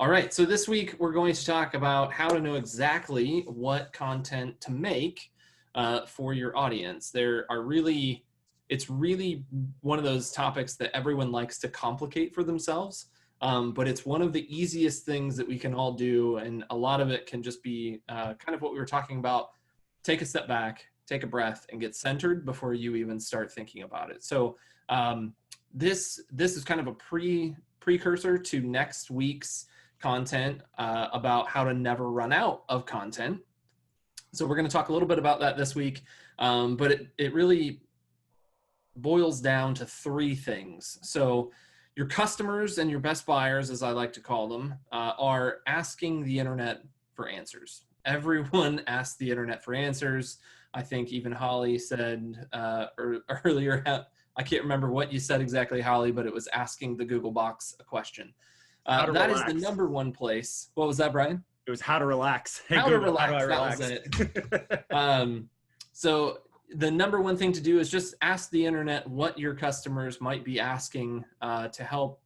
All right, so this week we're going to talk about how to know exactly what content to make for your audience. It's really one of those topics that everyone likes to complicate for themselves, but it's one of the easiest things that we can all do, and a lot of it can just be kind of what we were talking about. Take a step back, take a breath, and get centered before you even start thinking about it. So this is kind of a precursor to next week's content about how to never run out of content. So we're going to talk a little bit about that this week, but it really boils down to three things. So your customers and your best buyers, as I like to call them, are asking the internet for answers. Everyone asks the internet for answers. I think even Holly said earlier, I can't remember what you said exactly, Holly, but it was asking the Google box a question. That is the number one place. What was that, Brian? It was how to relax. Hey, how Google, to relax. How do I relax. That was it. So the number one thing to do is just ask the internet what your customers might be asking to help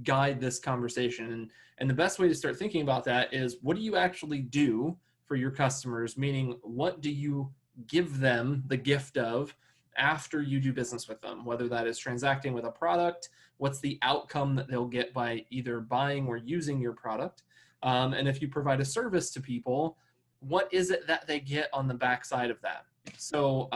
guide this conversation. And the best way to start thinking about that is, what do you actually do for your customers? Meaning, what do you give them the gift of after you do business with them, whether that is transacting with a product, what's the outcome that they'll get by either buying or using your product. And if you provide a service to people, what is it that they get on the backside of that? So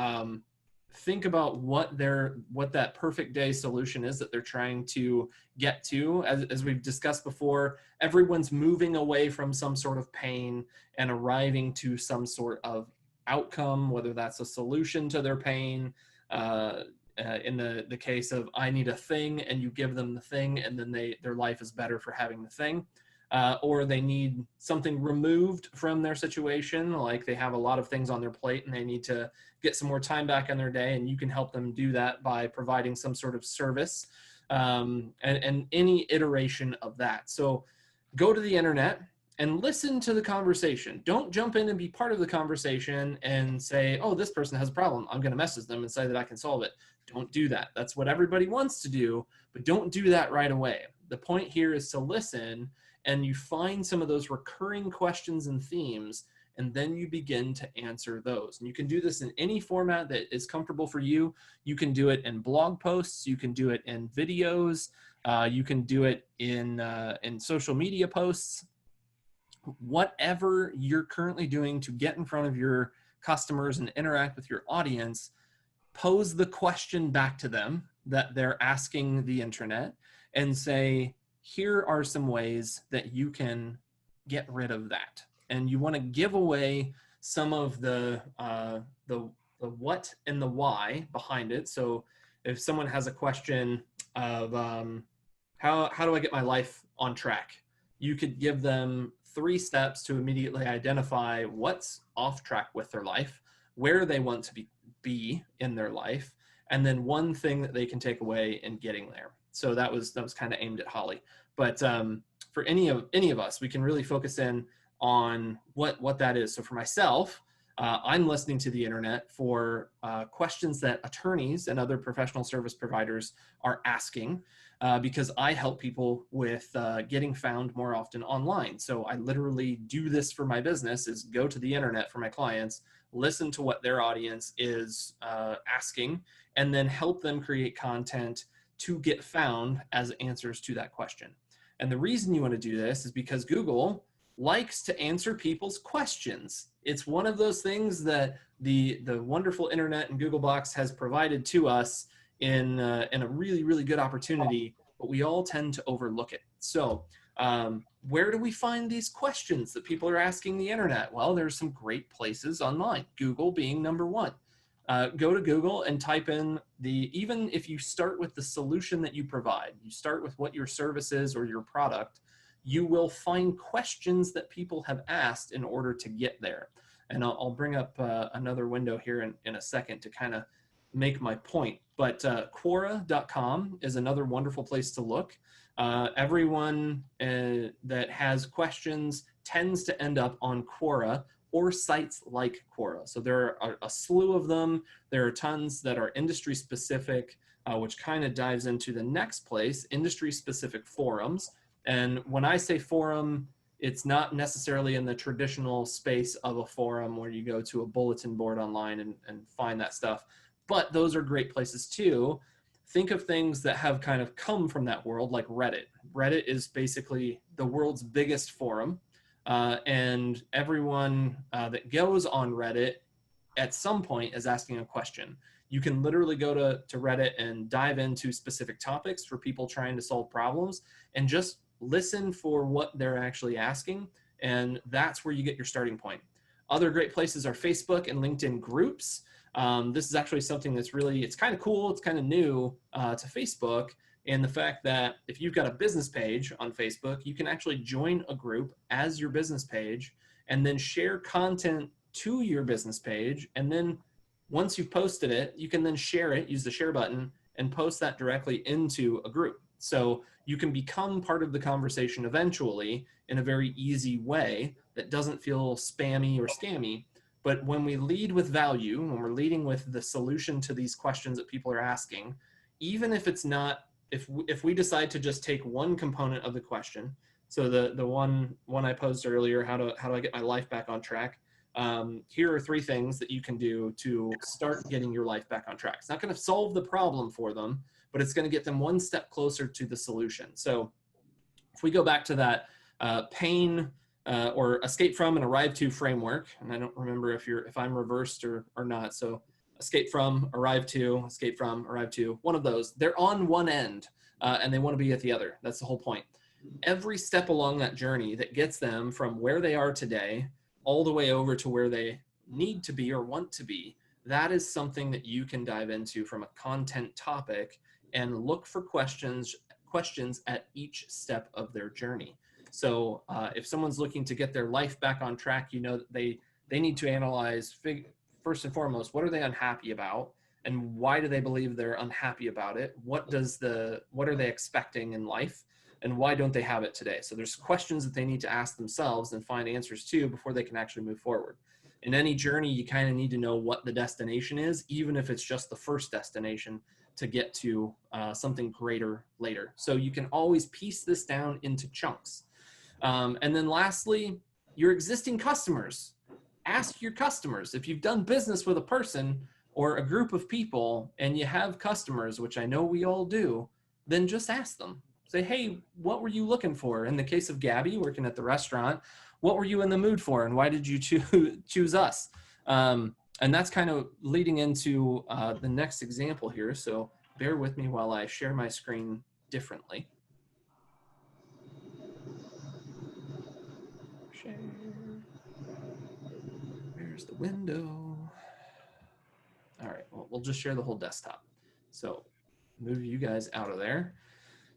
think about what that perfect day solution is that they're trying to get to. As we've discussed before, everyone's moving away from some sort of pain and arriving to some sort of outcome, whether that's a solution to their pain. In the case of, I need a thing, and you give them the thing, and then their life is better for having the thing. Or they need something removed from their situation, like they have a lot of things on their plate and they need to get some more time back in their day, and you can help them do that by providing some sort of service, and any iteration of that. So go to the internet and listen to the conversation. Don't jump in and be part of the conversation and say, oh, this person has a problem, I'm going to message them and say that I can solve it. Don't do that. That's what everybody wants to do, but don't do that right away. The point here is to listen, and you find some of those recurring questions and themes, and then you begin to answer those. And you can do this in any format that is comfortable for you. You can do it in blog posts, you can do it in videos, you can do it in social media posts. Whatever you're currently doing to get in front of your customers and interact with your audience, pose the question back to them that they're asking the internet, and say, here are some ways that you can get rid of that. And you want to give away some of the what and the why behind it. So if someone has a question of how do I get my life on track, you could give them 3 steps to immediately identify what's off track with their life, where they want to be in their life, and then one thing that they can take away in getting there. So that was kind of aimed at Holly. But for any of us, we can really focus in on what that is. So for myself, I'm listening to the internet for questions that attorneys and other professional service providers are asking, because I help people with getting found more often online. So I literally do this for my business, is go to the internet for my clients, listen to what their audience is asking, and then help them create content to get found as answers to that question. And the reason you want to do this is because Google likes to answer people's questions. It's one of those things that the wonderful internet and Googlebox has provided to us in a really, really good opportunity, but we all tend to overlook it. So where do we find these questions that people are asking the internet? Well, there's some great places online, Google being number one. Go to Google and type in even if you start with the solution that you provide, you start with what your service is or your product, you will find questions that people have asked in order to get there. And I'll bring up another window here in a second to kind of make my point. But Quora.com is another wonderful place to look. Everyone that has questions tends to end up on Quora or sites like Quora. So there are a slew of them. There are tons that are industry specific, which kind of dives into the next place, industry specific forums. And when I say forum, it's not necessarily in the traditional space of a forum where you go to a bulletin board online and find that stuff, but those are great places too. Think of things that have kind of come from that world, like Reddit. Reddit is basically the world's biggest forum, and everyone that goes on Reddit at some point is asking a question. You can literally go to Reddit and dive into specific topics for people trying to solve problems and just listen for what they're actually asking. And that's where you get your starting point. Other great places are Facebook and LinkedIn groups. This is actually something that's really, it's kind of cool. It's kind of new to Facebook. And the fact that if you've got a business page on Facebook, you can actually join a group as your business page and then share content to your business page. And then once you've posted it, you can then share it, use the share button, and post that directly into a group. So you can become part of the conversation eventually in a very easy way that doesn't feel spammy or scammy. But when we lead with value, when we're leading with the solution to these questions that people are asking, even if it's not, if we decide to just take one component of the question, so the one I posed earlier, how do I get my life back on track? Here are 3 things that you can do to start getting your life back on track. It's not going to solve the problem for them, but it's going to get them one step closer to the solution. So if we go back to that pain or escape from and arrive to framework, and I don't remember if I'm reversed or not. So escape from, arrive to, escape from, arrive to, one of those. They're on one end and they want to be at the other. That's the whole point. Every step along that journey that gets them from where they are today all the way over to where they need to be or want to be, that is something that you can dive into from a content topic and look for questions at each step of their journey. So if someone's looking to get their life back on track, you know, they need to analyze first and foremost, what are they unhappy about and why do they believe they're unhappy about it? What are they expecting in life? And why don't they have it today? So there's questions that they need to ask themselves and find answers to before they can actually move forward. In any journey, you kind of need to know what the destination is, even if it's just the first destination to get to something greater later. So you can always piece this down into chunks. And then lastly, your existing customers. Ask your customers. If you've done business with a person or a group of people and you have customers, which I know we all do, then just ask them. Say, hey, what were you looking for? In the case of Gabby working at the restaurant, what were you in the mood for and why did you choose us? And that's kind of leading into the next example here. So bear with me while I share my screen differently. Share. Where's the window? All right, well, we'll just share the whole desktop. So move you guys out of there.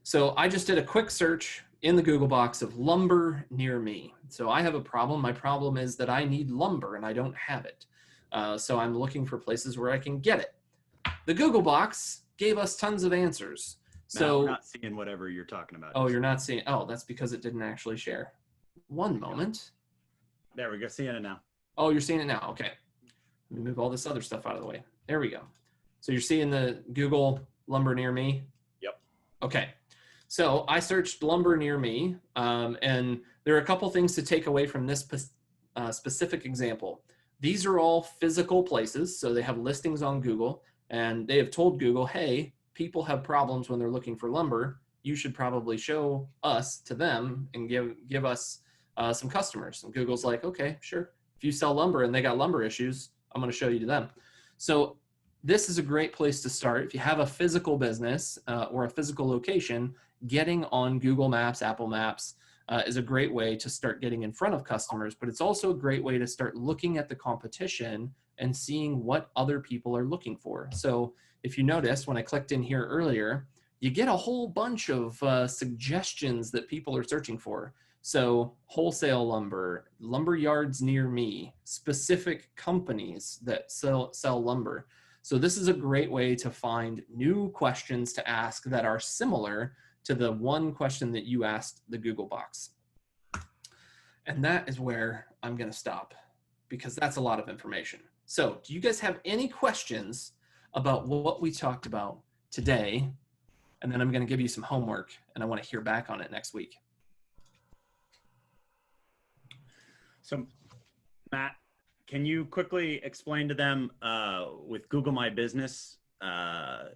So I just did a quick search in the Google box of lumber near me. So I have a problem. My problem is that I need lumber and I don't have it. So I'm looking for places where I can get it. The Google box gave us tons of answers. So we're not seeing whatever you're talking about. Oh, you're not seeing. Oh, that's because it didn't actually share. One moment. There we go. Seeing it now. Oh, you're seeing it now. Okay. Let me move all this other stuff out of the way. There we go. So you're seeing the Google lumber near me? Yep. Okay. So I searched lumber near me, and there are a couple things to take away from this specific example. These are all physical places, so they have listings on Google, and they have told Google, hey, people have problems when they're looking for lumber. You should probably show us to them and give us some customers. And Google's like, okay, sure. If you sell lumber and they got lumber issues, I'm going to show you to them. So this is a great place to start. If you have a physical business or a physical location, getting on Google Maps, Apple Maps is a great way to start getting in front of customers, but it's also a great way to start looking at the competition and seeing what other people are looking for. So if you notice, when I clicked in here earlier, you get a whole bunch of suggestions that people are searching for. So wholesale lumber, lumber yards near me, specific companies that sell lumber. So this is a great way to find new questions to ask that are similar to the one question that you asked the Google box. And that is where I'm going to stop because that's a lot of information. So do you guys have any questions about what we talked about today? And then I'm going to give you some homework and I want to hear back on it next week. So, Matt, can you quickly explain to them with Google My Business? I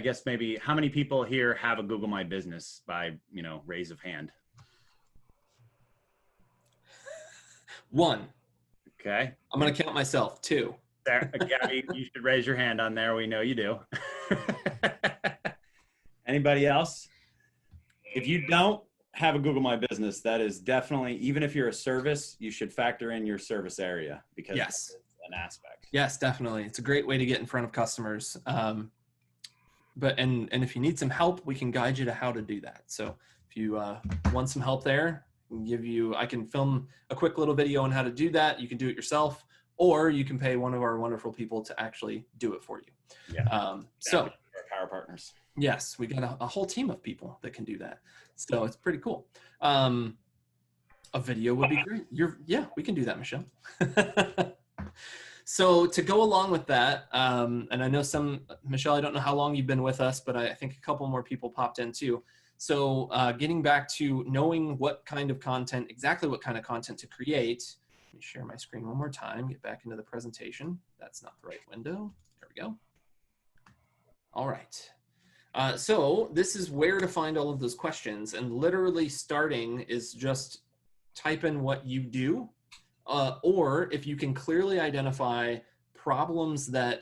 guess maybe how many people here have a Google My Business by, raise of hand? One. Okay. I'm going to count myself. Two. There, Gabby, you should raise your hand on there. We know you do. Anybody else? If you don't have a Google My Business, that is definitely, even if you're a service, you should factor in your service area because yes, it's an aspect. Yes, definitely. It's a great way to get in front of customers. But if you need some help, we can guide you to how to do that. So if you want some help there, I can film a quick little video on how to do that. You can do it yourself, or you can pay one of our wonderful people to actually do it for you. Yeah. So our power partners. Yes, we got a whole team of people that can do that. So it's pretty cool. A video would be great. We can do that, Michelle. So to go along with that, and I know Michelle, I don't know how long you've been with us, but I think a couple more people popped in too. So getting back to knowing exactly what kind of content to create. Let me share my screen one more time, get back into the presentation. That's not the right window. There we go. All right. So this is where to find all of those questions, and literally starting is just type in what you do, or if you can clearly identify problems that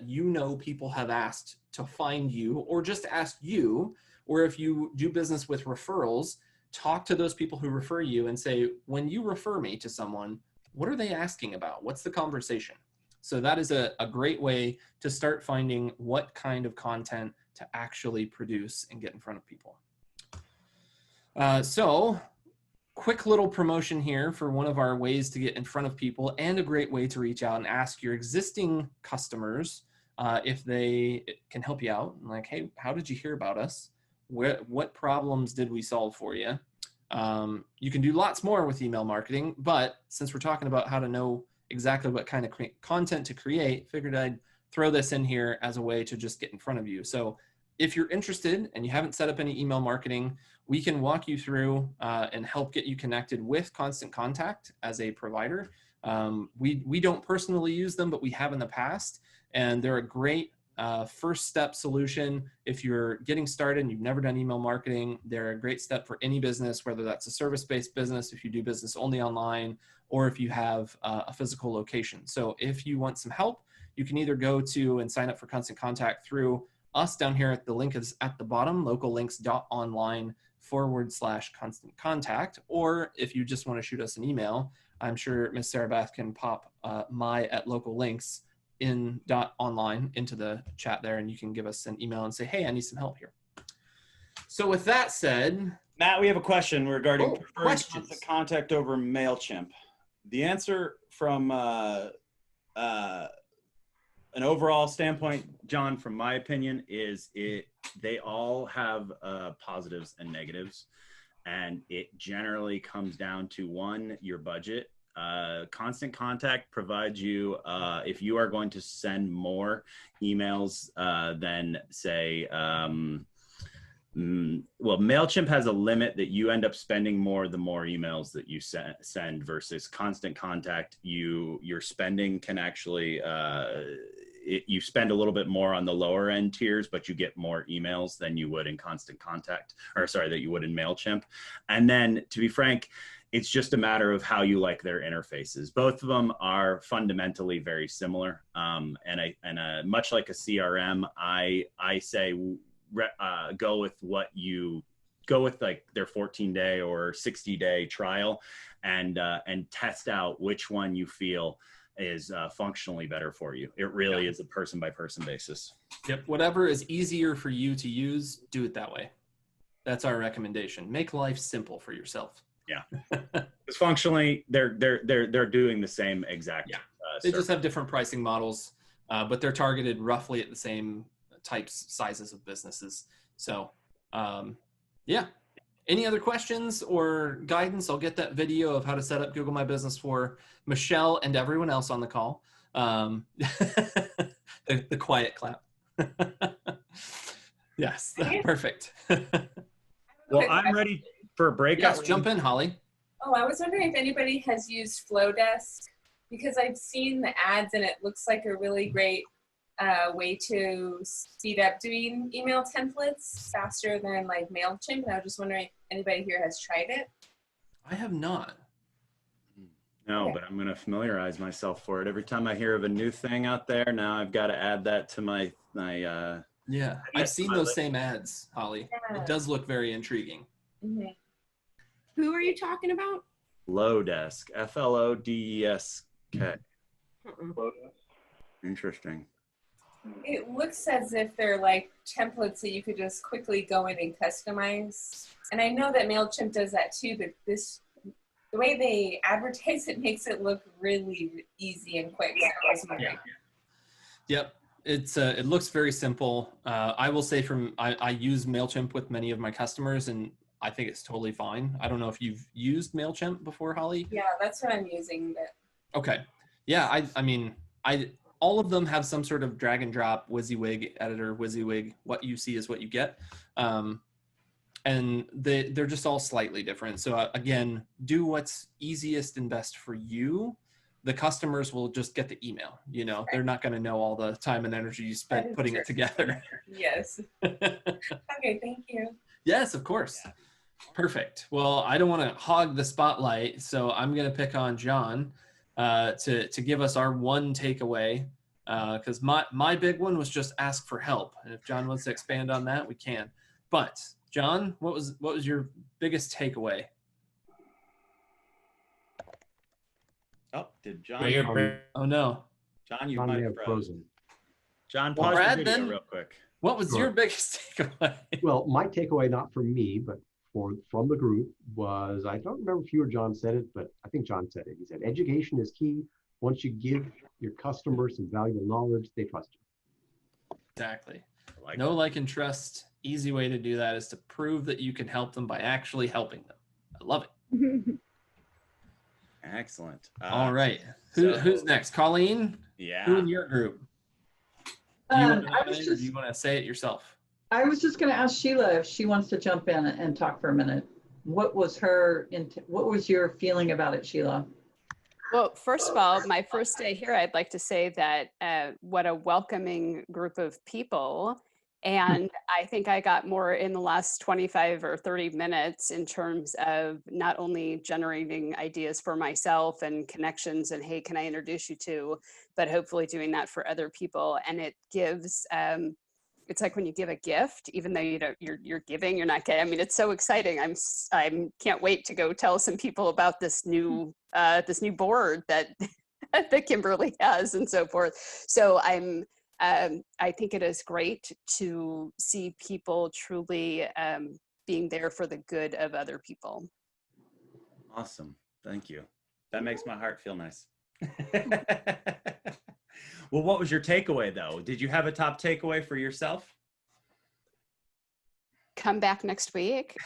people have asked to find you or just ask you, or if you do business with referrals, talk to those people who refer you and say, when you refer me to someone, what are they asking about? What's the conversation? So that is a great way to start finding what kind of content to actually produce and get in front of people. So quick little promotion here for one of our ways to get in front of people, and a great way to reach out and ask your existing customers if they can help you out. Like, hey, how did you hear about us? What problems did we solve for you? You can do lots more with email marketing, but since we're talking about how to know exactly what kind of content to create, figured I'd throw this in here as a way to just get in front of you. So if you're interested and you haven't set up any email marketing, we can walk you through and help get you connected with Constant Contact as a provider. We don't personally use them, but we have in the past, and they're a great first step solution. If you're getting started and you've never done email marketing, they're a great step for any business, whether that's a service-based business, if you do business only online, or if you have a physical location. So if you want some help, you can either go to and sign up for Constant Contact through us down here. The link is at the bottom, locallinks.online/constant contact. Or if you just want to shoot us an email, I'm sure Ms. Sarah Beth can pop my@locallinks .online into the chat there, and you can give us an email and say, hey, I need some help here. So with that said, Matt, we have a question regarding preferring questions. Constant Contact over MailChimp. The answer from an overall standpoint, John, from my opinion, is they all have positives and negatives, and it generally comes down to one, your budget. Constant Contact provides you, if you are going to send more emails than say, well, MailChimp has a limit that you end up spending more the more emails that you send versus Constant Contact. Your spending can actually, you spend a little bit more on the lower end tiers, but you get more emails than you would in Constant Contact, or sorry, that you would in MailChimp. And then, to be frank, it's just a matter of how you like their interfaces. Both of them are fundamentally very similar. And much like a CRM, I say go with like their 14-day or 60-day trial, and test out which one you feel is functionally better for you. It really is a person by person basis. Yep. Whatever is easier for you to use, do it that way. That's our recommendation. Make life simple for yourself. Yeah. Because functionally, they're doing the same exact. Yeah. They just have different pricing models, but they're targeted roughly at the same sizes of businesses. So, yeah. Any other questions or guidance? I'll get that video of how to set up Google My Business for Michelle and everyone else on the call. The quiet clap. Yes, perfect. Well, I'm ready for a breakout. Yes, jump in, Holly. Oh, I was wondering if anybody has used Flowdesk, because I've seen the ads and it looks like a really great way to speed up doing email templates faster than like MailChimp. And I was just wondering if anybody here has tried it. I have not. No, Okay. but I'm going to familiarize myself for it. Every time I hear of a new thing out there, now I've got to add that to my Yeah, I've seen those same ads, Holly. Yeah. It does look very intriguing. Mm-hmm. Who are you talking about? Flowdesk, Flowdesk. Mm-mm. Interesting. It looks as if they're like templates that you could just quickly go in and customize. And I know that MailChimp does that too, but the way they advertise it makes it look really easy and quick. So I was wondering. Yep. It looks very simple. I will say I use MailChimp with many of my customers, and I think it's totally fine. I don't know if you've used MailChimp before, Holly. Yeah, that's what I'm using. But Okay. Yeah, I mean, all of them have some sort of drag and drop WYSIWYG editor, WYSIWYG. What you see is what you get. And they're just all slightly different. So again, do what's easiest and best for you. The customers will just get the email. You know, they're not going to know all the time and energy you spent putting it together. yes. Okay, thank you. Yes, of course. Perfect. Well, I don't want to hog the spotlight, so I'm going to pick on John to give us our one takeaway. Because my big one was just ask for help, and if John wants to expand on that, we can. But John, what was your biggest takeaway? Oh, did John? Oh no, John, you John might may have have frozen. frozen. John, Well, pause Brad, the video then. real quick. what was Sure. your biggest takeaway? Well, my takeaway, not from me, but from the group, was, I don't remember if you or John said it, but I think John said it. He said, education is key. Once you give your customers some valuable knowledge, they trust you. Exactly. I like Know, that. like, and trust. Easy way to do that is to prove that you can help them by actually helping them. I love it. Excellent. All right. so- Who's next? Colleen? Yeah. Who in your group? Do you want to I was nominate, or do just, you want to say it yourself? I was just going to ask Sheila if she wants to jump in and talk for a minute. What was your feeling about it, Sheila? Well, first of all, my first day here, I'd like to say that what a welcoming group of people. And I think I got more in the last 25 or 30 minutes in terms of not only generating ideas for myself and connections and, hey, can I introduce you to, but hopefully doing that for other people. And it gives, it's like when you give a gift, even though you're giving, you're not getting. I mean, it's so exciting. I'm can't wait to go tell some people about this new board that that Kimberly has and so forth. So I think it is great to see people truly being there for the good of other people. Awesome. Thank you. That makes my heart feel nice. Well, what was your takeaway though? Did you have a top takeaway for yourself? Come back next week.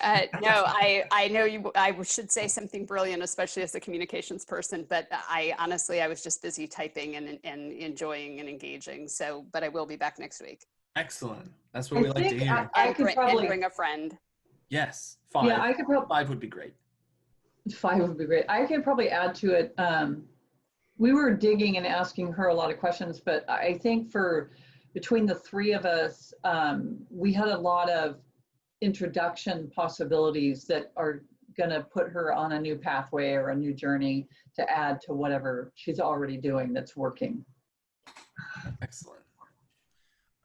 No, I know I should say something brilliant, especially as the communications person, but I was just busy typing and enjoying and engaging. So, but I will be back next week. Excellent. That's what we like to hear. I could probably, bring a friend. Yes. 5. yeah, I could probably, 5 would be great. 5 would be great. I could probably add to it. We were digging and asking her a lot of questions, but I think between the three of us, we had a lot of introduction possibilities that are going to put her on a new pathway or a new journey to add to whatever she's already doing that's working. Excellent.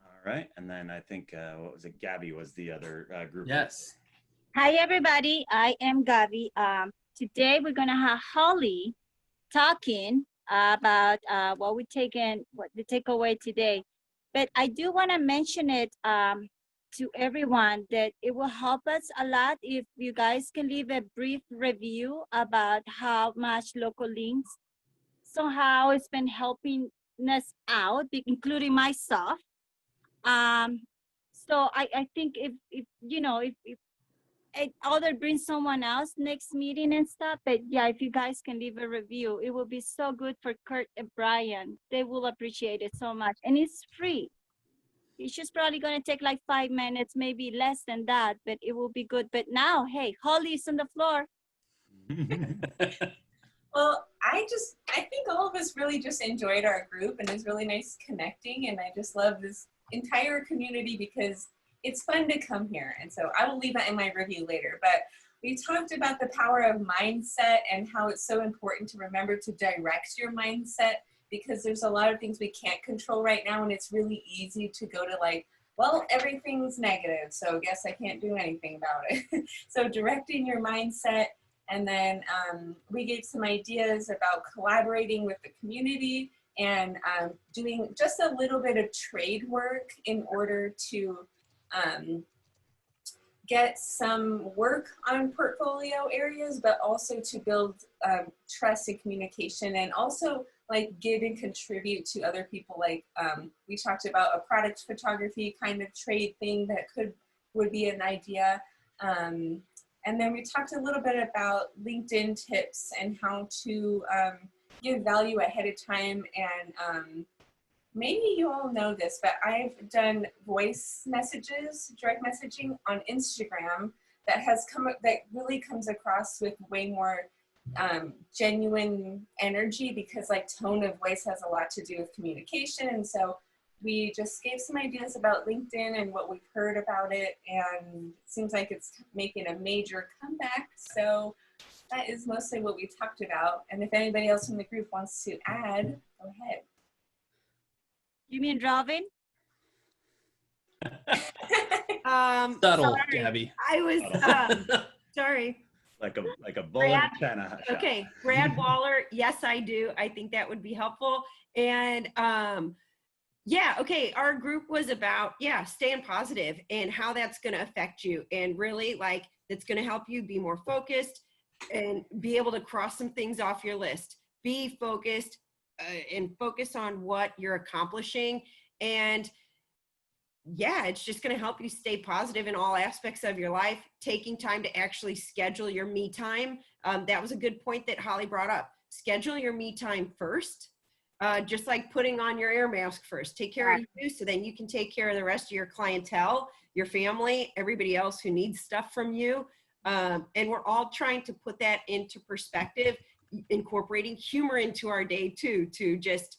All right. And then I think, what was it? Gabby was the other group. Yes. Hi, everybody. I am Gavi. Today, we're going to have Holly talking about what the takeaway today. But I do want to mention it to everyone that it will help us a lot if you guys can leave a brief review about how much local links somehow it's been helping us out, including myself. So I think if either bring someone else next meeting and stuff, but yeah, if you guys can leave a review, it will be so good for Kurt and Brian. They will appreciate it so much, and it's free. It's just probably going to take like 5 minutes, maybe less than that, but it will be good. But now, hey, Holly's on the floor. Well, I think all of us really just enjoyed our group, and it's really nice connecting, and I just love this entire community because it's fun to come here. And so I will leave that in my review later, but we talked about the power of mindset and how it's so important to remember to direct your mindset, because there's a lot of things we can't control right now, and it's really easy to go to like, well, everything's negative, so I guess I can't do anything about it. So directing your mindset. And then we gave some ideas about collaborating with the community and doing just a little bit of trade work in order to get some work on portfolio areas, but also to build trust and communication, and also like give and contribute to other people. Like we talked about a product photography kind of trade thing that would be an idea. And then we talked a little bit about LinkedIn tips and how to give value ahead of time. And maybe you all know this, but I've done voice messages, direct messaging on Instagram that really comes across with way more genuine energy, because like tone of voice has a lot to do with communication. And so we just gave some ideas about LinkedIn and what we've heard about it, and it seems like it's making a major comeback. So that is mostly what we talked about. And if anybody else in the group wants to add, go ahead. You mean Robin? Subtle, Sorry. Gabby. I was sorry. Like a bowling Brad? antenna. Okay, Brad Waller. Yes, I do. I think that would be helpful. And yeah, okay. Our group was about, staying positive and how that's going to affect you. And really, like, it's going to help you be more focused and be able to cross some things off your list. Be focused and focus on what you're accomplishing. And yeah, it's just going to help you stay positive in all aspects of your life. Taking time to actually schedule your me time. That was a good point that Holly brought up. Schedule your me time first. Just like putting on your air mask first. Take care of you so then you can take care of the rest of your clientele, your family, everybody else who needs stuff from you. And we're all trying to put that into perspective, incorporating humor into our day too, to just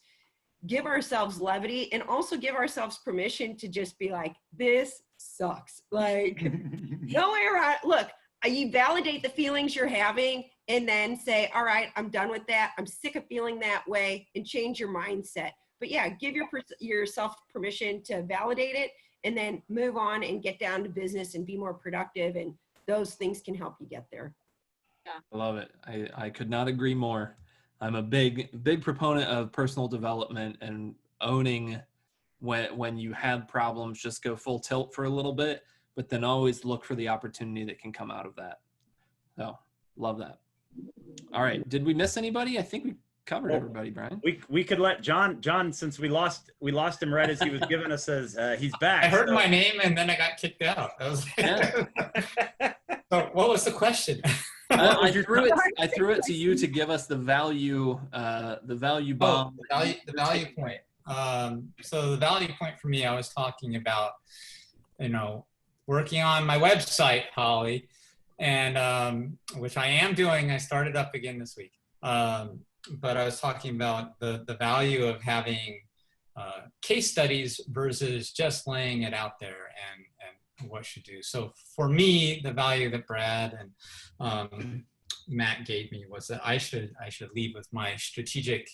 give ourselves levity and also give ourselves permission to just be like, this sucks. Like, no way around. Look, you validate the feelings you're having and then say, all right, I'm done with that. I'm sick of feeling that way, and change your mindset. But yeah, give yourself permission to validate it and then move on and get down to business and be more productive. And those things can help you get there. I love it. I could not agree more. I'm a big proponent of personal development and owning when you have problems, just go full tilt for a little bit, but then always look for the opportunity that can come out of that. So love that. All right. Did we miss anybody? I think we covered everybody, Brian. We could let John, since we lost him right as he was giving us he's back. I heard my name and then I got kicked out. I was So what was the question? I threw it to you to give us the value bomb. The value point. So the value point for me, I was talking about, working on my website, Holly, and which I am doing. I started up again this week. But I was talking about the value of having case studies versus just laying it out there and what should do. So for me, the value that Brad and Matt gave me was that I should lead with my strategic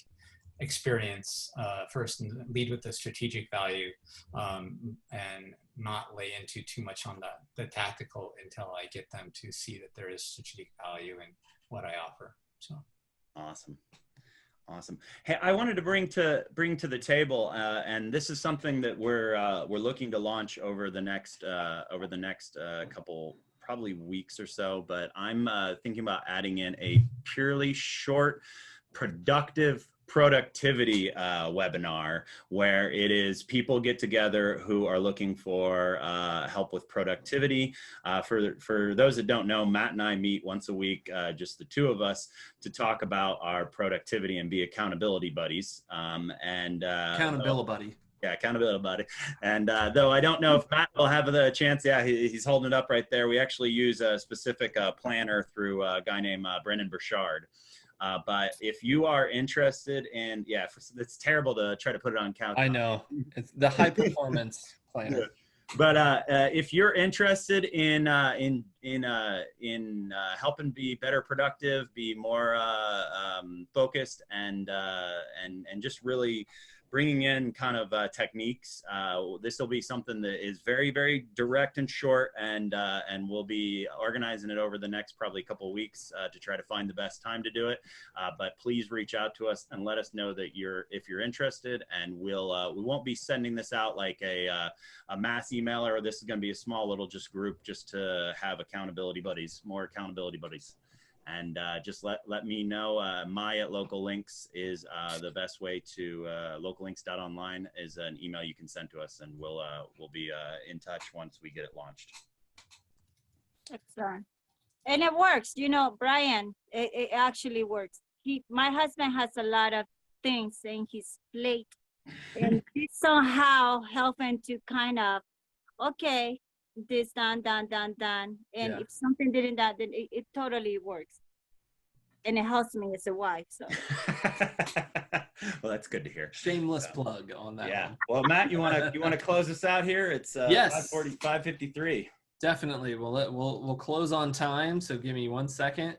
experience first, and lead with the strategic value, and not lay into too much on the tactical until I get them to see that there is strategic value in what I offer. So awesome. Hey, I wanted to bring to the table, and this is something that we're looking to launch over the next couple probably weeks or so. But I'm thinking about adding in a purely short, productive productivity webinar, where it is people get together who are looking for help with productivity. For those that don't know, Matt and I meet once a week, just the two of us, to talk about our productivity and be accountability buddies. Accountability buddy. Yeah, accountability buddy. And though I don't know if Matt will have the chance, yeah, he's holding it up right there. We actually use a specific planner through a guy named Brennan Burchard. But if you are interested in, yeah, it's terrible to try to put it on couch. I know, it's the high performance planner. Yeah. But if you're interested in helping be better productive, be more focused, and just really bringing in kind of techniques, this will be something that is very, very direct and short, and we'll be organizing it over the next probably couple of weeks to try to find the best time to do it. But please reach out to us and let us know that if you're interested, and we won't be sending this out like a mass email, or this is going to be a small little just group just to have accountability buddies, more accountability buddies. And just let me know. my@locallinks is the best way to locallinks.online is an email you can send to us, and we'll be in touch once we get it launched. Excellent. And it works, you know, Brian, it actually works. My husband has a lot of things in his plate, and it's somehow helping to kind of, okay, this done. And Yeah. if something didn't done, then it totally works. And it helps me as a wife, so. Well, that's good to hear. Shameless plug on that Yeah. one. Well, Matt, you want to close us out here? It's Yes. 5:53. Definitely. We'll close on time. So give me 1 second.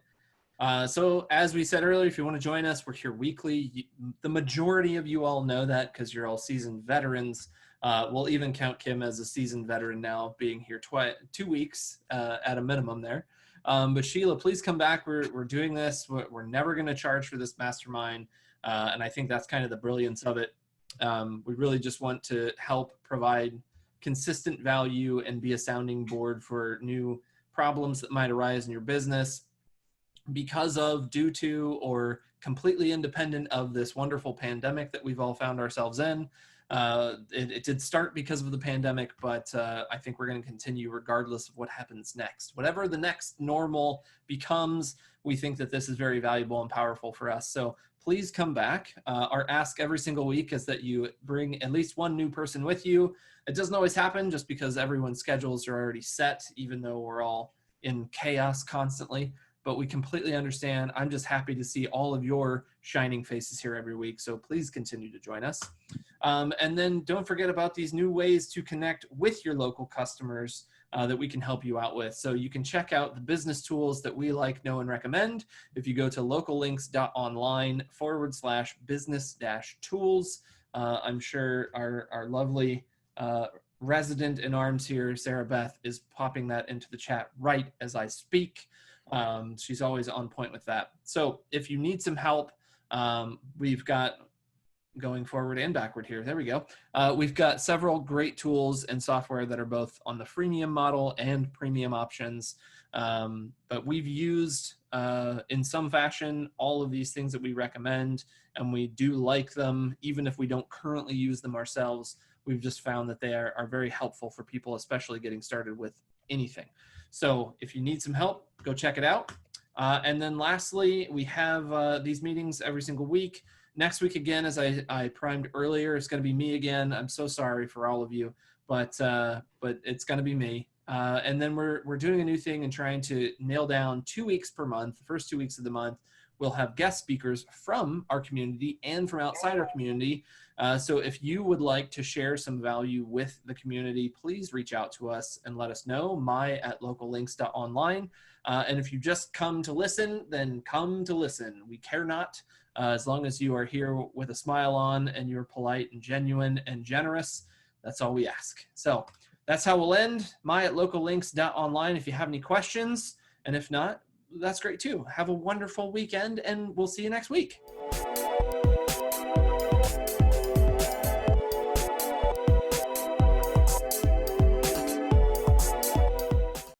So as we said earlier, if you want to join us, we're here weekly. The majority of you all know that because you're all seasoned veterans. We'll even count Kim as a seasoned veteran now, being here 2 weeks at a minimum there. But Sheila, please come back. We're doing this. We're never going to charge for this mastermind. And I think that's kind of the brilliance of it. We really just want to help provide consistent value and be a sounding board for new problems that might arise in your business because of, due to, or completely independent of this wonderful pandemic that we've all found ourselves in. It did start because of the pandemic, but I think we're going to continue regardless of what happens next. Whatever the next normal becomes, we think that this is very valuable and powerful for us. So please come back. Our ask every single week is that you bring at least one new person with you. It doesn't always happen just because everyone's schedules are already set, even though we're all in chaos constantly. But we completely understand. I'm just happy to see all of your shining faces here every week. So please continue to join us. And then don't forget about these new ways to connect with your local customers that we can help you out with. So you can check out the business tools that we like, know, and recommend. If you go to locallinks.online/business-tools, I'm sure our lovely resident in arms here, Sarah Beth, is popping that into the chat right as I speak. She's always on point with that. So if you need some help, we've got going forward and backward here. There we go. We've got several great tools and software that are both on the freemium model and premium options. But we've used in some fashion all of these things that we recommend, and we do like them, even if we don't currently use them ourselves. We've just found that they are very helpful for people, especially getting started with anything. So if you need some help, go check it out. And then lastly, we have these meetings every single week. Next week, again, as I primed earlier, it's going to be me again. I'm so sorry for all of you, but it's going to be me. And then we're doing a new thing and trying to nail down 2 weeks per month. The first 2 weeks of the month, we'll have guest speakers from our community and from outside our community. So if you would like to share some value with the community, please reach out to us and let us know, my@locallinks.online. And if you just come to listen, then come to listen. We care not, as long as you are here with a smile on and you're polite and genuine and generous. That's all we ask. So that's how we'll end. my@locallinks.online if you have any questions. And if not, that's great too. Have a wonderful weekend, and we'll see you next week.